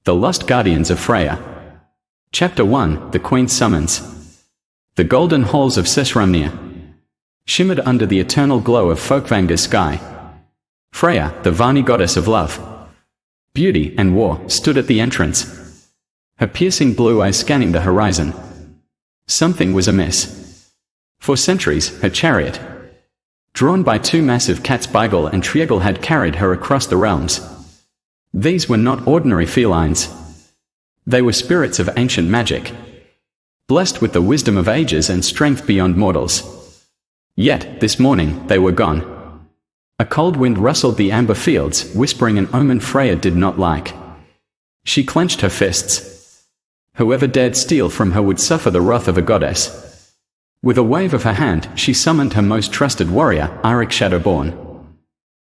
The Lost Guardians of Freyja. Chapter 1, The Queen's Summons. The golden halls of Sesrumnir shimmered under the eternal glow of Folkvanger's sky. Freyja, the Vani goddess of love, beauty and war, stood at the entrance, her piercing blue eyes scanning the horizon. Something was amiss. For centuries, her chariot, drawn by two massive cats Bygul and Trjegul, had carried her across the realms. These were not ordinary felines. They were spirits of ancient magic, blessed with the wisdom of ages and strength beyond mortals. Yet, this morning, they were gone. A cold wind rustled the amber fields, whispering an omen Freyja did not like. She clenched her fists. Whoever dared steal from her would suffer the wrath of a goddess. With a wave of her hand, she summoned her most trusted warrior, Eirik Shadowborn.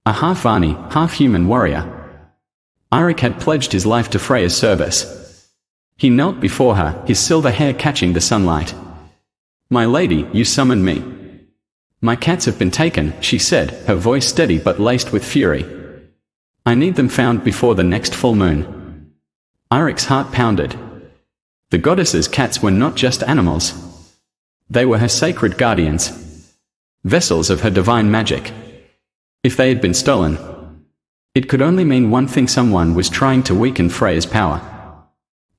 A half-Vani, half-human warrior, Eirik had pledged his life to Freyja's service. He knelt before her, his silver hair catching the sunlight. "My lady, you summoned me." "My cats have been taken," she said, her voice steady but laced with fury. "I need them found before the next full moon." Eirik's heart pounded. The goddess's cats were not just animals. They were her sacred guardians, vessels of her divine magic. If they had been stolen, it could only mean one thing: someone was trying to weaken Freyja's power.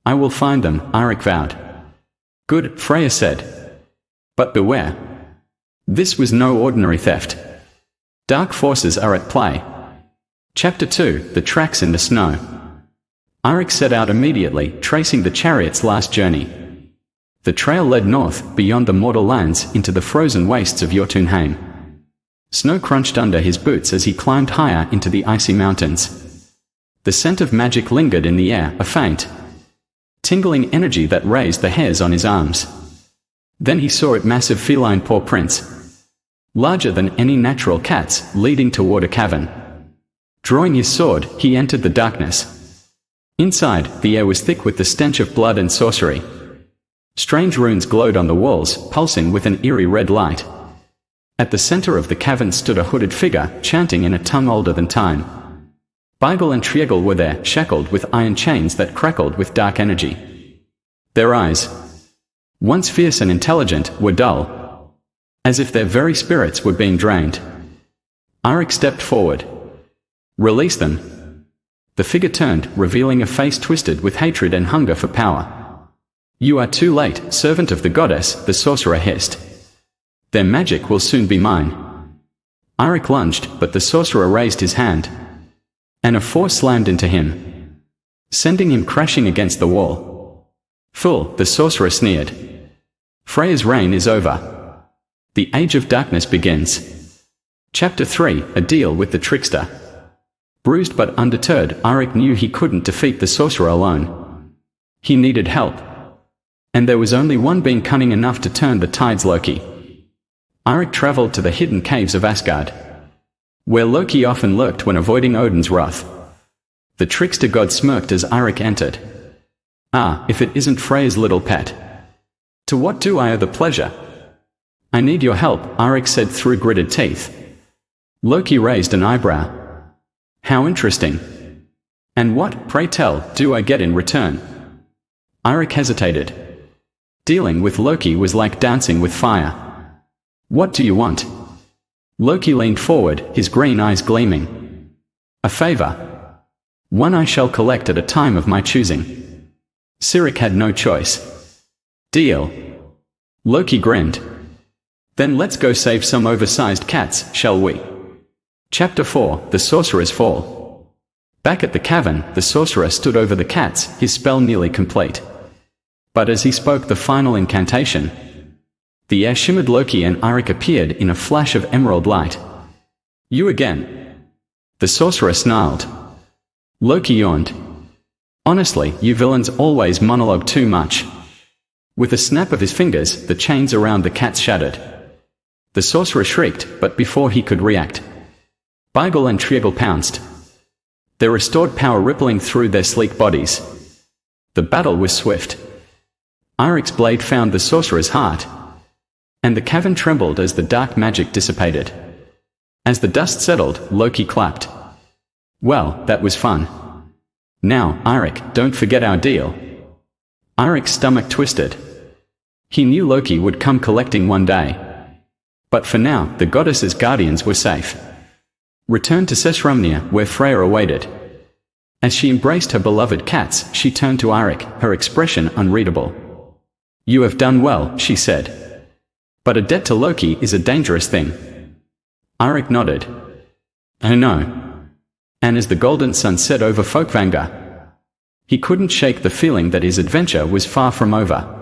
"I will find them," Eirik vowed. "Good," Freyja said. "But beware. This was no ordinary theft. Dark forces are at play." Chapter 2, The Tracks in the Snow. Eirik set out immediately, tracing the chariot's last journey. The trail led north, beyond the mortal lands, into the frozen wastes of Jotunheim. Snow crunched under his boots as he climbed higher into the icy mountains. The scent of magic lingered in the air, a faint, tingling energy that raised the hairs on his arms. Then he saw it: massive feline paw prints, larger than any natural cat's, leading toward a cavern. Drawing his sword, he entered the darkness. Inside, the air was thick with the stench of blood and sorcery. Strange runes glowed on the walls, pulsing with an eerie red light. At the center of the cavern stood a hooded figure, chanting in a tongue older than time. Bygul and Trjegul were there, shackled with iron chains that crackled with dark energy. Their eyes, once fierce and intelligent, were dull, as if their very spirits were being drained. Eirik stepped forward. "Release them." The figure turned, revealing a face twisted with hatred and hunger for power. "You are too late, servant of the goddess," the sorcerer hissed. "Their magic will soon be mine." Eirik lunged, but the sorcerer raised his hand, and a force slammed into him, sending him crashing against the wall. "Fool," the sorcerer sneered. "Freyja's reign is over. The age of darkness begins." Chapter 3, A Deal with the Trickster. Bruised but undeterred, Eirik knew he couldn't defeat the sorcerer alone. He needed help. And there was only one being cunning enough to turn the tides: Loki. Eirik traveled to the hidden caves of Asgard, where Loki often lurked when avoiding Odin's wrath. The trickster god smirked as Eirik entered. "Ah, if it isn't Freyja's little pet. To what do I owe the pleasure?" "I need your help," Eirik said through gritted teeth. Loki raised an eyebrow. "How interesting. And what, pray tell, do I get in return?" Eirik hesitated. Dealing with Loki was like dancing with fire. "What do you want?" Loki leaned forward, his green eyes gleaming. "A favor. One I shall collect at a time of my choosing." Eirik had no choice. "Deal." Loki grinned. "Then let's go save some oversized cats, shall we?" Chapter 4, The Sorcerer's Fall. Back at the cavern, the sorcerer stood over the cats, his spell nearly complete. But as he spoke the final incantation, the air shimmered. Loki and Eirik appeared in a flash of emerald light. "You again?" The sorcerer snarled. Loki yawned. "Honestly, you villains always monologue too much." With a snap of his fingers, the chains around the cats shattered. The sorcerer shrieked, but before he could react, Bygul and Trjegul pounced, their restored power rippling through their sleek bodies. The battle was swift. Eirik's blade found the sorcerer's heart, and the cavern trembled as the dark magic dissipated. As the dust settled, Loki clapped. "Well, that was fun. Now, Eirik, don't forget our deal. Eirik's stomach twisted. He knew Loki would come collecting one day. But for now, the goddess's guardians were safe. Returned to Sesrumnia, where Freyja awaited. As she embraced her beloved cats, she turned to Eirik, her expression unreadable. You have done well, she said. But a debt to Loki is a dangerous thing. Eirik nodded. I know. And as the golden sun set over Folkvanga, he couldn't shake the feeling that his adventure was far from over.